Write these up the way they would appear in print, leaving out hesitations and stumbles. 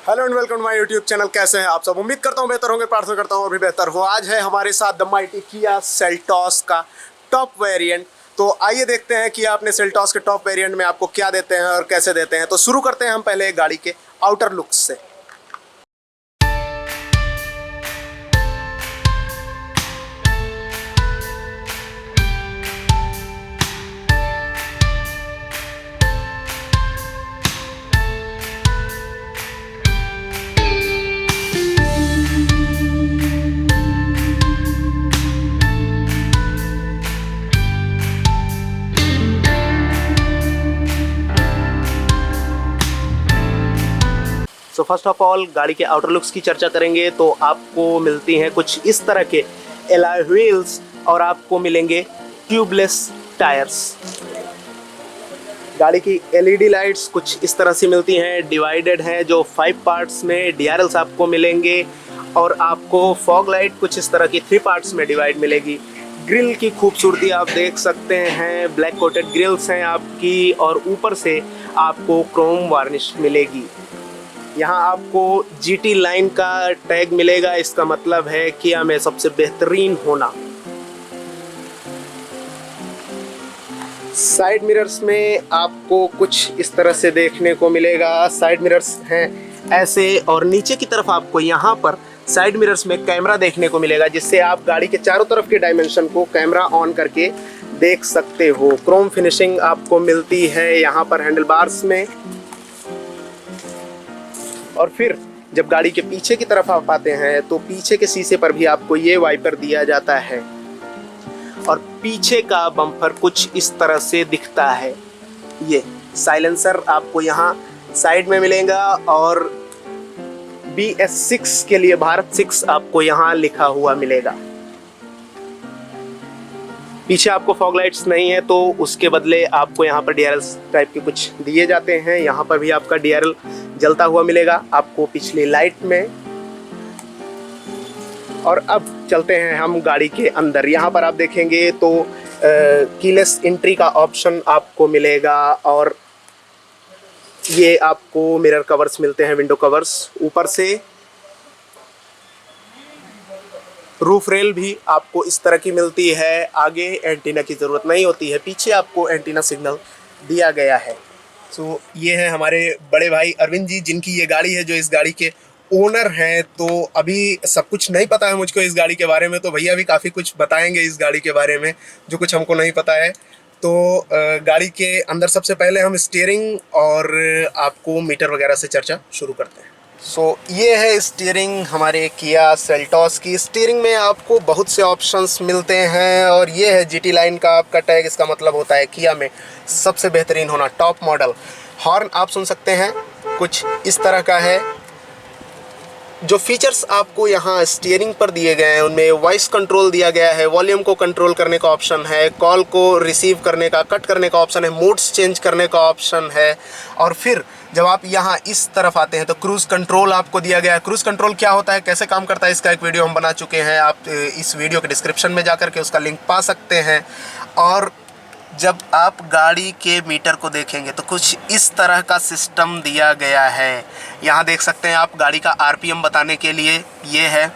Hello and welcome to my YouTube channel. कैसे हैं आप सब? उम्मीद करता हूँ बेहतर होंगे, प्रार्थना करता हूँ और भी बेहतर हो। आज है हमारे साथ द माइटी किया सेल्टॉस का टॉप वेरिएंट। तो आइए देखते हैं कि आपने सेल्टॉस के टॉप वेरिएंट में आपको क्या देते हैं और कैसे देते हैं। तो शुरू करते हैं हम पहले गाड़ी के आउटर लुक्स से। सो फर्स्ट ऑफ ऑल गाड़ी के आउटर लुक्स की चर्चा करेंगे तो आपको मिलती हैं कुछ इस तरह के एलॉय व्हील्स और आपको मिलेंगे ट्यूबलेस टायर्स। गाड़ी की एलईडी लाइट्स कुछ इस तरह से मिलती हैं, डिवाइडेड हैं जो 5 पार्ट्स में। डीआरएल्स आपको मिलेंगे और आपको फॉग लाइट कुछ इस तरह की 3 पार्ट्स में डिवाइड मिलेगी। ग्रिल की खूबसूरती आप देख सकते हैं, ब्लैक कोटेड ग्रिल्स हैं आपकी और ऊपर से आपको क्रोम वार्निश मिलेगी। यहाँ आपको जीटी लाइन का टैग मिलेगा, इसका मतलब है किया में सबसे बेहतरीन होना। साइड मिरर्स में आपको कुछ इस तरह से देखने को मिलेगा। साइड मिरर्स हैं ऐसे और नीचे की तरफ आपको यहाँ पर साइड मिरर्स में कैमरा देखने को मिलेगा, जिससे आप गाड़ी के चारों तरफ के डायमेंशन को कैमरा ऑन करके देख सकते हो। क्रोम फिनिशिंग आपको मिलती है यहाँ पर हैंडल बार्स में। और फिर जब गाड़ी के पीछे की तरफ आप आते हैं तो पीछे के शीशे पर भी आपको ये वाइपर दिया जाता है और पीछे का बम्पर कुछ इस तरह से दिखता है। ये साइलेंसर आपको यहाँ साइड में मिलेगा और BS6 के लिए भारत 6 आपको यहाँ लिखा हुआ मिलेगा। पीछे आपको फॉग लाइट्स नहीं है तो उसके बदले आपको यहाँ पर DRL टाइप के कुछ दिए जाते हैं। यहाँ पर भी आपका DRL जलता हुआ मिलेगा आपको पिछली लाइट में। और अब चलते हैं हम गाड़ी के अंदर। यहाँ पर आप देखेंगे तो कीलेस एंट्री का ऑप्शन आपको मिलेगा और ये आपको मिरर कवर्स मिलते हैं, विंडो कवर्स। ऊपर से रूफ रेल भी आपको इस तरह की मिलती है। आगे एंटीना की ज़रूरत नहीं होती है, पीछे आपको एंटीना सिग्नल दिया गया है। सो ये है हमारे बड़े भाई अरविंद जी, जिनकी ये गाड़ी है, जो इस गाड़ी के ओनर हैं। तो अभी सब कुछ नहीं पता है मुझको इस गाड़ी के बारे में, तो भैया भी काफ़ी कुछ बताएंगे इस गाड़ी के बारे में जो कुछ हमको नहीं पता है। तो गाड़ी के अंदर सबसे पहले हम स्टीयरिंग और आपको मीटर वगैरह से चर्चा शुरू करते हैं। सो ये है स्टीयरिंग हमारे किया सेल्टॉस की। स्टीयरिंग में आपको बहुत से ऑप्शंस मिलते हैं और ये है जीटी लाइन का आपका टैग। इसका मतलब होता है किया में सबसे बेहतरीन होना, टॉप मॉडल। हॉर्न आप सुन सकते हैं, कुछ इस तरह का है। जो फीचर्स आपको यहाँ स्टीयरिंग पर दिए गए हैं उनमें वॉइस कंट्रोल दिया गया है, वॉल्यूम को कंट्रोल करने का ऑप्शन है, कॉल को रिसीव करने का, कट करने का ऑप्शन है, मोड्स चेंज करने का ऑप्शन है। और फिर जब आप यहाँ इस तरफ आते हैं तो क्रूज़ कंट्रोल आपको दिया गया है। क्रूज़ कंट्रोल क्या होता है, कैसे काम करता है, इसका एक वीडियो हम बना चुके हैं। आप इस वीडियो के डिस्क्रिप्शन में जा कर के उसका लिंक पा सकते हैं। और जब आप गाड़ी के मीटर को देखेंगे तो कुछ इस तरह का सिस्टम दिया गया है। यहाँ देख सकते हैं आप गाड़ी का RPM बताने के लिए ये है।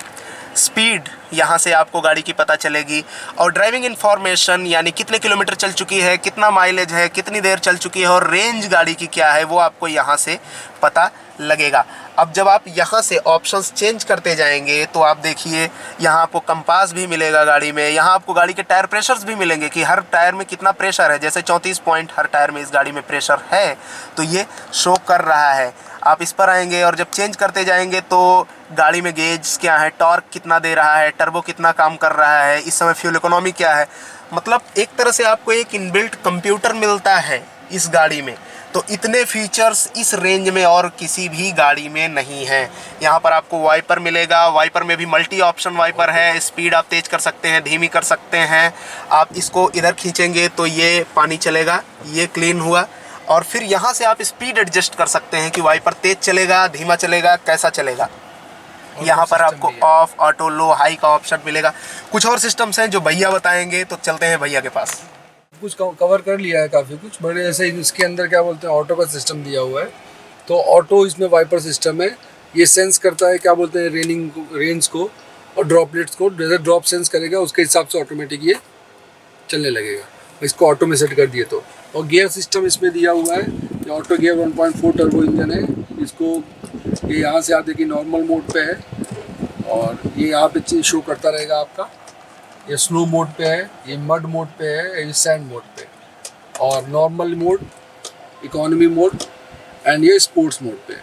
स्पीड यहाँ से आपको गाड़ी की पता चलेगी और ड्राइविंग इन्फॉर्मेशन यानी कितने किलोमीटर चल चुकी है, कितना माइलेज है, कितनी देर चल चुकी है और रेंज गाड़ी की क्या है, वो आपको यहाँ से पता लगेगा। अब जब आप यहाँ से ऑप्शंस चेंज करते जाएंगे तो आप देखिए यहाँ आपको कंपास भी मिलेगा गाड़ी में। यहाँ आपको गाड़ी के टायर प्रेशर्स भी मिलेंगे कि हर टायर में कितना प्रेशर है। जैसे 34 पॉइंट हर टायर में इस गाड़ी में प्रेशर है तो ये शो कर रहा है। आप इस पर आएंगे और जब चेंज करते जाएंगे तो गाड़ी में गेज क्या है, टॉर्क कितना दे रहा है, टर्बो कितना काम कर रहा है, इस समय फ्यूल इकोनॉमी क्या है। मतलब एक तरह से आपको एक इनबिल्ट कंप्यूटर मिलता है इस गाड़ी में। तो इतने फीचर्स इस रेंज में और किसी भी गाड़ी में नहीं है। यहाँ पर आपको वाइपर मिलेगा, वाइपर में भी मल्टी ऑप्शन वाइपर है। स्पीड आप तेज़ कर सकते हैं, धीमी कर सकते हैं। आप इसको इधर खींचेंगे तो ये पानी चलेगा, ये क्लीन हुआ। और फिर यहाँ से आप स्पीड एडजस्ट कर सकते हैं कि वाइपर तेज़ चलेगा, धीमा चलेगा, कैसा चलेगा। यहाँ पर आपको ऑफ, ऑटो, लो, हाई का ऑप्शन मिलेगा। कुछ और सिस्टम्स हैं जो भैया बताएंगे, तो चलते हैं भैया के पास। कुछ कवर कर लिया है काफ़ी कुछ बड़े। जैसे इसके अंदर क्या बोलते हैं, ऑटो का सिस्टम दिया हुआ है। तो ऑटो इसमें वाइपर सिस्टम है ये सेंस करता है क्या बोलते हैं रेंज को और ड्रॉपलेट्स को, जैसे ड्रॉप सेंस करेगा उसके हिसाब से ऑटोमेटिक ये चलने लगेगा, इसको ऑटो में सेट कर दिए तो। और गियर सिस्टम इसमें दिया हुआ है, ये ऑटो गियर 1.4 टर्बो इंजन है। इसको ये यहाँ से आप देखिए नॉर्मल मोड पे है और ये यहाँ पे शो करता रहेगा आपका। ये स्लो मोड पे है, ये मड मोड पे है, ये सैंड मोड पे, और normal mode, economy mode and ये स्पोर्ट्स मोड पे।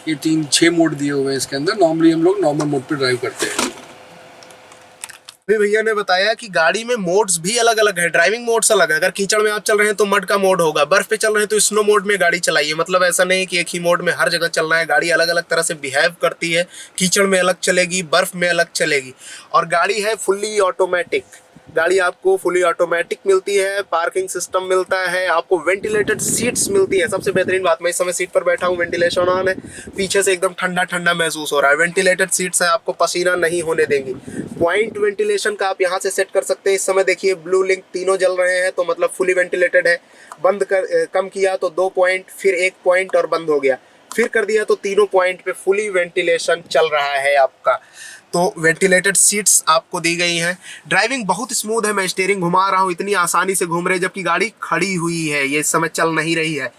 ये 6 मोड दिए हुए हैं इसके अंदर। नॉर्मली हम लोग नॉर्मल मोड पे ड्राइव करते हैं। अभी भैया ने बताया कि गाड़ी में मोड्स भी अलग अलग है, ड्राइविंग मोड्स अलग है। अगर कीचड़ में आप चल रहे हैं तो मड का मोड होगा, बर्फ पे चल रहे हैं तो स्नो मोड में गाड़ी चलाइए। मतलब ऐसा नहीं कि एक ही मोड में हर जगह चलना है, गाड़ी अलग अलग तरह से बिहेव करती है। कीचड़ में अलग चलेगी, बर्फ में अलग चलेगी। और गाड़ी है फुल्ली ऑटोमेटिक, गाड़ी आपको फुली ऑटोमेटिक मिलती है, पार्किंग सिस्टम मिलता है, आपको वेंटिलेटेड सीट्स मिलती है। सबसे बेहतरीन बात, मैं इस समय सीट पर बैठा हूँ, वेंटिलेशन ऑन है, पीछे से एकदम ठंडा ठंडा महसूस हो रहा है। वेंटिलेटेड सीट्स हैं, आपको पसीना नहीं होने देंगी। पॉइंट वेंटिलेशन का आप यहाँ से सेट कर सकते हैं। इस समय देखिए ब्लू लिंक तीनों जल रहे हैं, तो मतलब फुली वेंटिलेटेड है। बंद कर कम किया तो 2 पॉइंट, फिर 1 पॉइंट और बंद हो गया, फिर कर दिया तो तीनों पॉइंट पे फुली वेंटिलेशन चल रहा है आपका। तो वेंटिलेटेड सीट्स आपको दी गई हैं। ड्राइविंग बहुत स्मूथ है, मैं स्टीयरिंग घुमा रहा हूँ, इतनी आसानी से घूम रही है, जबकि गाड़ी खड़ी हुई है, ये इस समय चल नहीं रही है।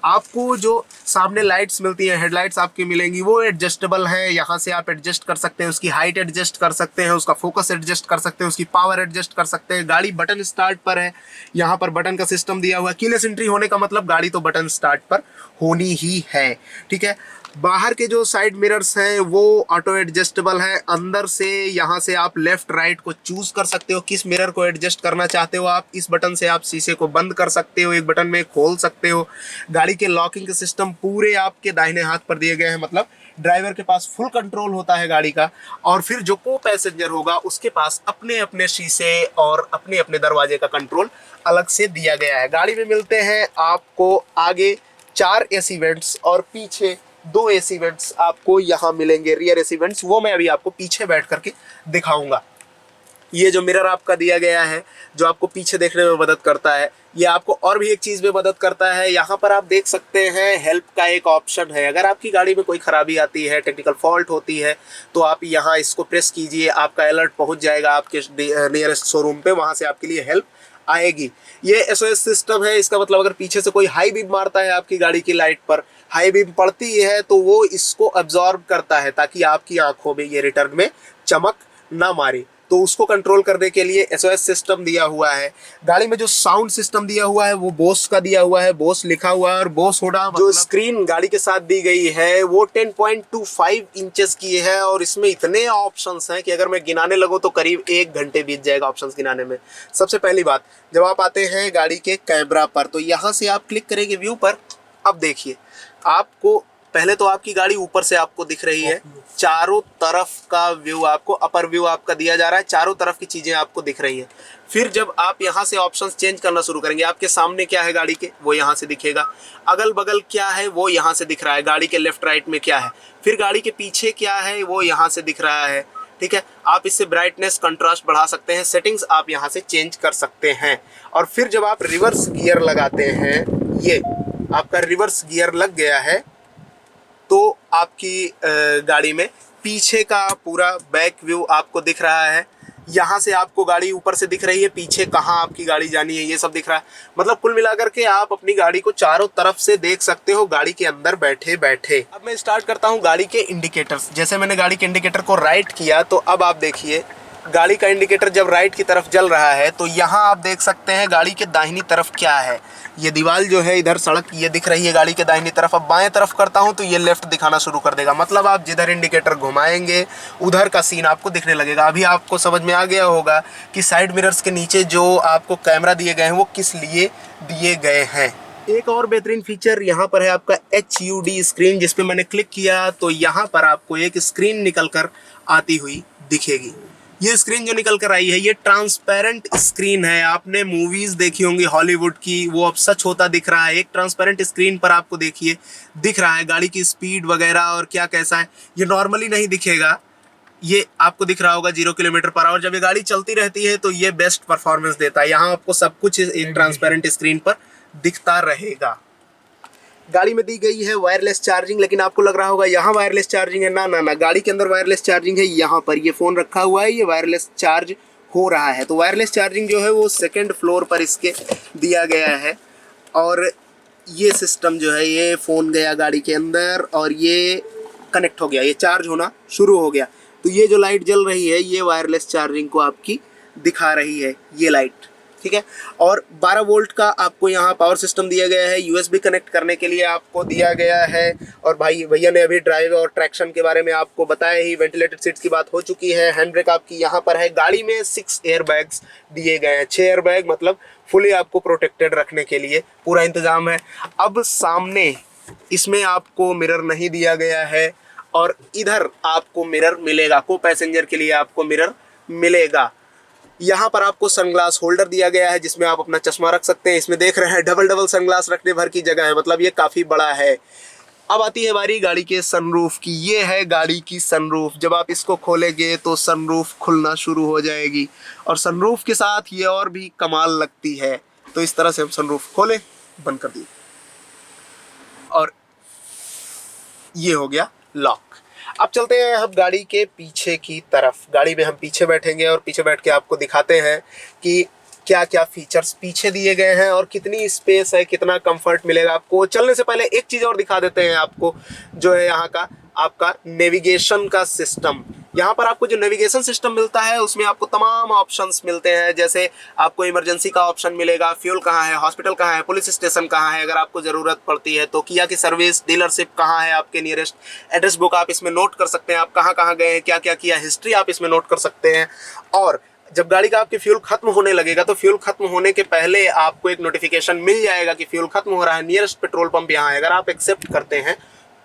आपको जो सामने लाइट्स मिलती हैं, हेडलाइट्स आपकी मिलेंगी, वो एडजस्टेबल है। यहाँ से आप एडजस्ट कर सकते हैं, उसकी हाइट एडजस्ट कर सकते हैं, उसका फोकस एडजस्ट कर सकते हैं, उसकी पावर एडजस्ट कर सकते हैं। गाड़ी बटन स्टार्ट पर है, यहाँ पर बटन का सिस्टम दिया हुआ है। कीलेस एंट्री होने का मतलब गाड़ी तो बटन स्टार्ट पर होनी ही है, ठीक है। बाहर के जो साइड मिरर्स हैं वो ऑटो एडजस्टेबल है। अंदर से यहाँ से आप लेफ्ट राइट को चूज कर सकते हो, किस मिरर को एडजस्ट करना चाहते हो आप। इस बटन से आप शीशे को बंद कर सकते हो, एक बटन में खोल सकते हो। गाड़ी के लॉकिंग के सिस्टम पूरे आपके दाहिने हाथ पर दिए गए हैं, मतलब ड्राइवर के पास फुल कंट्रोल होता है गाड़ी का। और फिर जो को पैसेंजर होगा उसके पास अपने अपने शीशे और अपने अपने दरवाजे का कंट्रोल अलग से दिया गया है। गाड़ी में मिलते हैं आपको आगे 4 एसी वेंट्स और पीछे 2 एसी वेंट्स आपको यहाँ मिलेंगे, रियर एसी वेंट्स। वो मैं अभी आपको पीछे बैठ करके दिखाऊंगा। ये जो मिरर आपका दिया गया है, जो आपको पीछे देखने में मदद करता है, ये आपको और भी एक चीज़ में मदद करता है। यहाँ पर आप देख सकते हैं हेल्प का एक ऑप्शन है। अगर आपकी गाड़ी में कोई खराबी आती है, टेक्निकल फॉल्ट होती है, तो आप यहाँ इसको प्रेस कीजिए, आपका अलर्ट पहुँच जाएगा आपके नियरेस्ट शोरूम पे, वहाँ से आपके लिए हेल्प आएगी। ये SOS सिस्टम है, इसका मतलब अगर पीछे से कोई हाई बीम मारता है आपकी गाड़ी की लाइट पर, हाई बीम पड़ती है तो वो इसको अब्जॉर्ब करता है ताकि आपकी आंखों में ये रिटर्न में चमक ना मारे। तो उसको कंट्रोल करने के लिए SOS सिस्टम दिया हुआ है। गाड़ी में जो साउंड सिस्टम दिया हुआ है वो बोस का दिया हुआ है, बोस लिखा हुआ है। और बोस होना जो स्क्रीन गाड़ी के साथ दी गई है वो 10.25 इंचेस की है। और इसमें इतने ऑप्शंस हैं कि अगर मैं गिनाने लगूँ तो करीब 1 घंटे बीत जाएगा ऑप्शंस गिनाने में। सबसे पहली बात, जब आप आते हैं गाड़ी के कैमरा पर, तो यहाँ से आप क्लिक करेंगे व्यू पर। अब देखिए, आपको पहले तो आपकी गाड़ी ऊपर से आपको दिख रही है, चारों तरफ का व्यू आपको, अपर व्यू आपका दिया जा रहा है, चारों तरफ की चीजें आपको दिख रही हैं। फिर जब आप यहाँ से ऑप्शंस चेंज करना शुरू करेंगे, आपके सामने क्या है गाड़ी के, वो यहाँ से दिखेगा। अगल बगल क्या है वो यहाँ से दिख रहा है, गाड़ी के लेफ्ट राइट में क्या है। फिर गाड़ी के पीछे क्या है वो यहाँ से दिख रहा है, ठीक है। आप इससे ब्राइटनेस कंट्रास्ट बढ़ा सकते हैं, सेटिंग्स आप यहाँ से चेंज कर सकते हैं। और फिर जब आप रिवर्स गियर लगाते हैं, ये आपका रिवर्स गियर लग गया है, तो आपकी गाड़ी में पीछे का पूरा बैक व्यू आपको दिख रहा है। यहाँ से आपको गाड़ी ऊपर से दिख रही है, पीछे कहाँ आपकी गाड़ी जानी है ये सब दिख रहा है। मतलब कुल मिलाकर के आप अपनी गाड़ी को चारों तरफ से देख सकते हो गाड़ी के अंदर बैठे बैठे। अब मैं स्टार्ट करता हूँ गाड़ी के इंडिकेटर्स। जैसे मैंने गाड़ी के इंडिकेटर को राइट किया तो अब आप देखिए गाड़ी का इंडिकेटर जब राइट की तरफ जल रहा है, तो यहाँ आप देख सकते हैं गाड़ी के दाहिनी तरफ क्या है। ये दीवार जो है इधर सड़क ये दिख रही है गाड़ी के दाहिनी तरफ। अब बाएं तरफ करता हूँ तो ये लेफ्ट दिखाना शुरू कर देगा। मतलब आप जिधर इंडिकेटर घुमाएंगे उधर का सीन आपको दिखने लगेगा। अभी आपको समझ में आ गया होगा कि साइड मिरर्स के नीचे जो आपको कैमरा दिए गए हैं वो किस लिए दिए गए हैं। एक और बेहतरीन फीचर यहाँ पर है आपका HUD स्क्रीन, जिस पे मैंने क्लिक किया तो यहाँ पर आपको एक स्क्रीन निकल कर आती हुई दिखेगी। ये स्क्रीन जो निकल कर आई है ये ट्रांसपेरेंट स्क्रीन है। आपने मूवीज देखी होंगी हॉलीवुड की, वो अब सच होता दिख रहा है। एक ट्रांसपेरेंट स्क्रीन पर आपको देखिए दिख रहा है गाड़ी की स्पीड वगैरह और क्या कैसा है। ये नॉर्मली नहीं दिखेगा, ये आपको दिख रहा होगा 0 किलोमीटर पर आवर। जब ये गाड़ी चलती रहती है तो ये बेस्ट परफॉर्मेंस देता है। यहाँ आपको सब कुछ एक ट्रांसपेरेंट स्क्रीन पर दिखता रहेगा। गाड़ी में दी गई है वायरलेस चार्जिंग, लेकिन आपको लग रहा होगा यहाँ वायरलेस चार्जिंग है। ना ना ना, गाड़ी के अंदर वायरलेस चार्जिंग है। यहाँ पर ये फ़ोन रखा हुआ है, ये वायरलेस चार्ज हो रहा है। तो वायरलेस चार्जिंग जो है वो सेकंड फ्लोर पर इसके दिया गया है। और ये सिस्टम जो है, ये फ़ोन गया गाड़ी के अंदर और ये कनेक्ट हो गया, ये चार्ज होना शुरू हो गया। तो ये जो लाइट जल रही है ये वायरलेस चार्जिंग को आपकी दिखा रही है, ये लाइट, ठीक है। और 12 वोल्ट का आपको यहाँ पावर सिस्टम दिया गया है। यूएसबी कनेक्ट करने के लिए आपको दिया गया है। और भाई भैया ने अभी ड्राइव और ट्रैक्शन के बारे में आपको बताया ही। वेंटिलेटेड सीट्स की बात हो चुकी है। हैंड ब्रेक आपकी यहाँ पर है। गाड़ी में 6 एयर बैग्स दिए गए हैं। 6 एयर बैग मतलब फुली आपको प्रोटेक्टेड रखने के लिए पूरा इंतजाम है। अब सामने इसमें आपको मिरर नहीं दिया गया है और इधर आपको मिरर मिलेगा, को पैसेंजर के लिए आपको मिरर मिलेगा। यहाँ पर आपको सनग्लास होल्डर दिया गया है जिसमें आप अपना चश्मा रख सकते हैं। इसमें देख रहे हैं डबल सनग्लास रखने भर की जगह है, मतलब ये काफ़ी बड़ा है। अब आती है बारी गाड़ी के सनरूफ की। ये है गाड़ी की सनरूफ। जब आप इसको खोलेंगे तो सनरूफ खुलना शुरू हो जाएगी और सनरूफ के साथ ये और भी कमाल लगती है। तो इस तरह से हम सनरूफ खोले, बंद कर दिए और ये हो गया लॉक। अब चलते हैं हम गाड़ी के पीछे की तरफ। गाड़ी में हम पीछे बैठेंगे और पीछे बैठ के आपको दिखाते हैं कि क्या क्या फीचर्स पीछे दिए गए हैं और कितनी स्पेस है, कितना कंफर्ट मिलेगा आपको। चलने से पहले एक चीज़ और दिखा देते हैं आपको, जो है यहाँ का आपका नेविगेशन का सिस्टम। यहाँ पर आपको जो नेविगेशन सिस्टम मिलता है उसमें आपको तमाम ऑप्शंस मिलते हैं। जैसे आपको इमरजेंसी का ऑप्शन मिलेगा, फ्यूल कहाँ है, हॉस्पिटल कहाँ है, पुलिस स्टेशन कहाँ है अगर आपको ज़रूरत पड़ती है, तो किया की सर्विस डीलरशिप कहाँ है, आपके नियरेस्ट एड्रेस बुक आप इसमें नोट कर सकते हैं। आप कहाँ कहाँ गए हैं, क्या क्या किया, हिस्ट्री आप इसमें नोट कर सकते हैं। और जब गाड़ी का आपकी फ्यूल खत्म होने लगेगा तो फ्यूल खत्म होने के पहले आपको एक नोटिफिकेशन मिल जाएगा कि फ्यूल खत्म हो रहा है, नियरेस्ट पेट्रोल पंप यहाँ है। अगर आप एक्सेप्ट करते हैं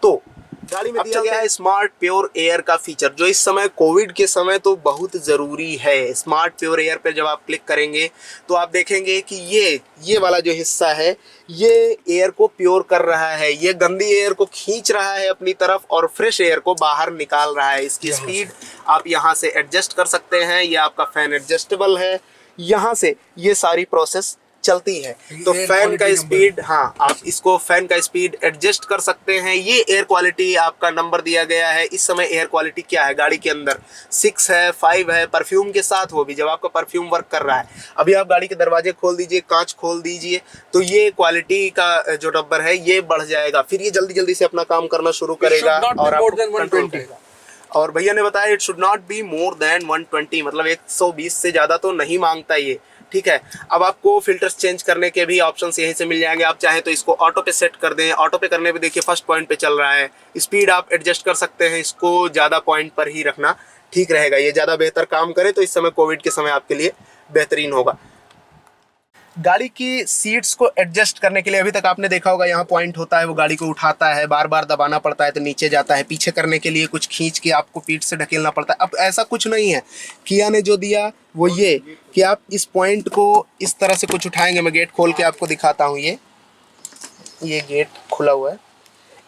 तो गाड़ी में दिया गया है स्मार्ट प्योर एयर का फीचर, जो इस समय कोविड के समय तो बहुत ज़रूरी है। स्मार्ट प्योर एयर पे जब आप क्लिक करेंगे तो आप देखेंगे कि ये वाला जो हिस्सा है ये एयर को प्योर कर रहा है, ये गंदी एयर को खींच रहा है अपनी तरफ और फ्रेश एयर को बाहर निकाल रहा है। इसकी स्पीड आप यहाँ से एडजस्ट कर सकते हैं। ये आपका फ़ैन एडजस्टेबल है, यहाँ से ये सारी प्रोसेस चलती है। तो फैन का स्पीड, हाँ, आप इसको फैन का स्पीड एडजस्ट कर सकते हैं। ये एयर क्वालिटी आपका नंबर दिया गया है। इस समय एयर क्वालिटी क्या है गाड़ी के अंदर, 6 है, 5 है, परफ्यूम के साथ वो भी, जब आपका परफ्यूम वर्क कर रहा है। अभी आप गाड़ी के दरवाजे खोल दीजिए, कांच खोल दीजिए, तो ये क्वालिटी का जो नंबर है ये बढ़ जाएगा। फिर ये जल्दी जल्दी से अपना काम करना शुरू करेगा और आपको कंट्रोल करेगा। और भैया ने बताया it should not be more than 120, मतलब 120 से ज़्यादा तो नहीं मांगता ये, ठीक है। अब आपको फिल्टर्स चेंज करने के भी ऑप्शंस यहीं से मिल जाएंगे। आप चाहे तो इसको ऑटो पे सेट कर दें। ऑटो पे करने पे देखिए फर्स्ट पॉइंट पे चल रहा है। स्पीड आप एडजस्ट कर सकते हैं, इसको ज़्यादा पॉइंट पर ही रखना ठीक रहेगा। ये ज़्यादा बेहतर काम करे तो इस समय कोविड के समय आपके लिए बेहतरीन होगा। गाड़ी की सीट्स को एडजस्ट करने के लिए अभी तक आपने देखा होगा यहाँ पॉइंट होता है, वो गाड़ी को उठाता है, बार बार दबाना पड़ता है तो नीचे जाता है। पीछे करने के लिए कुछ खींच के आपको पीठ से ढकेलना पड़ता है। अब ऐसा कुछ नहीं है। किया ने जो दिया वो ये कि आप इस पॉइंट को इस तरह से कुछ उठाएंगे। मैं गेट खोल के आपको दिखाता हूँ। ये गेट खुला हुआ है।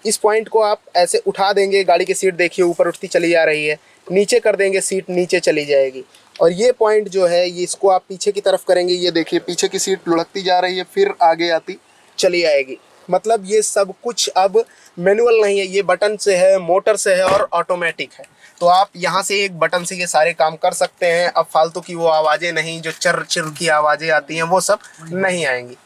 इस पॉइंट को आप ऐसे उठा देंगे, गाड़ी की सीट देखिए ऊपर उठती चली जा रही है। नीचे कर देंगे, सीट नीचे चली जाएगी। और ये पॉइंट जो है ये इसको आप पीछे की तरफ करेंगे, ये देखिए पीछे की सीट लुढ़कती जा रही है, फिर आगे आती चली आएगी। मतलब ये सब कुछ अब मैनुअल नहीं है, ये बटन से है, मोटर से है और ऑटोमेटिक है। तो आप यहाँ से एक बटन से ये सारे काम कर सकते हैं। अब फालतू की वो आवाज़ें नहीं, जो चर चिर की आवाज़ें आती हैं वो सब नहीं आएंगी।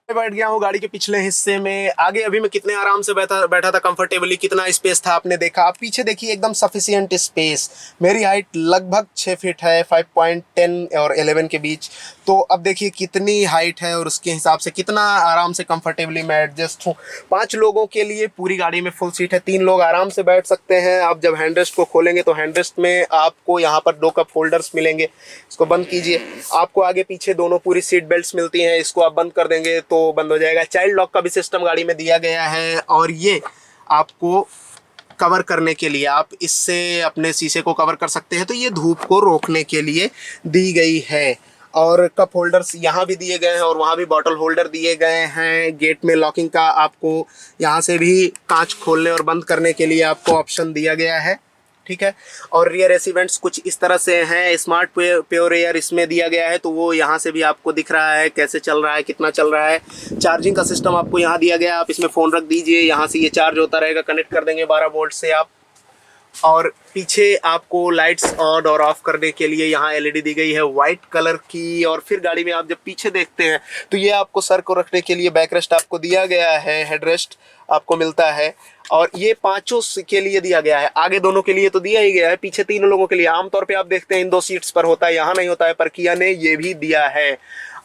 बैठ गया हूँ गाड़ी के पिछले हिस्से में। आगे अभी मैं कितने आराम से बैठा था कंफर्टेबली, कितना स्पेस था आपने देखा। आप पीछे देखिए एकदम सफिशिएंट स्पेस। मेरी हाइट लगभग 6 फीट है, 5.10 और 11 के बीच। तो अब देखिए कितनी हाइट है और उसके हिसाब से कितना आराम से कंफर्टेबली मैं एडजस्ट हूँ। 5 लोगों के लिए पूरी गाड़ी में फुल सीट है, 3 लोग आराम से बैठ सकते हैं। आप जब हैंडरेस्ट को खोलेंगे तो हैंडरेस्ट में आपको यहाँ पर 2 कप होल्डर्स मिलेंगे। इसको बंद कीजिए, आपको आगे पीछे दोनों पूरी सीट बेल्ट्स मिलती हैं। इसको आप बंद कर देंगे तो बंद हो जाएगा। चाइल्ड लॉक का भी सिस्टम गाड़ी में दिया गया है और ये आपको कवर करने के लिए, आप इससे अपने शीशे को कवर कर सकते हैं। तो ये धूप को रोकने के लिए दी गई है। और कप होल्डर्स यहाँ भी दिए गए हैं और वहाँ भी बॉटल होल्डर दिए गए हैं। गेट में लॉकिंग का आपको यहाँ से भी कांच खोलने और बंद करने के लिए आपको ऑप्शन दिया गया है, ठीक है। और रियर एसी वेंट्स कुछ इस तरह से हैं। स्मार्ट प्योर एयर इसमें दिया गया है, तो वो यहाँ से भी आपको दिख रहा है कैसे चल रहा है, कितना चल रहा है। चार्जिंग का सिस्टम आपको यहाँ दिया गया है, आप इसमें फ़ोन रख दीजिए, यहाँ से ये चार्ज होता रहेगा, कनेक्ट कर देंगे 12 वोल्ट से आप। और पीछे आपको लाइट्स ऑन और ऑफ करने के लिए यहाँ एलईडी दी गई है वाइट कलर की। और फिर गाड़ी में आप जब पीछे देखते हैं तो ये आपको सर को रखने के लिए बैक रेस्ट आपको दिया गया है, हेड रेस्ट आपको मिलता है। और ये पांचों के लिए दिया गया है, आगे दोनों के लिए तो दिया ही गया है, पीछे तीनों लोगों के लिए। आमतौर पे आप देखते हैं इन 2 सीट्स पर होता है, यहाँ नहीं होता है, पर किया ने ये भी दिया है।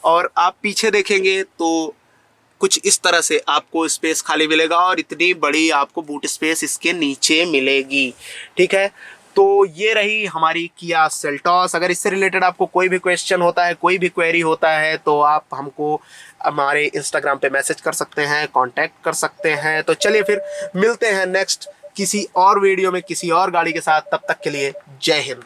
और आप पीछे देखेंगे तो कुछ इस तरह से आपको स्पेस खाली मिलेगा और इतनी बड़ी आपको बूट स्पेस इसके नीचे मिलेगी, ठीक है। तो ये रही हमारी किया सेल्टॉस। अगर इससे रिलेटेड आपको कोई भी क्वेश्चन होता है, कोई भी क्वेरी होता है, तो आप हमको हमारे इंस्टाग्राम पे मैसेज कर सकते हैं, कांटेक्ट कर सकते हैं। तो चलिए फिर मिलते हैं नेक्स्ट किसी और वीडियो में किसी और गाड़ी के साथ। तब तक के लिए जय हिंद।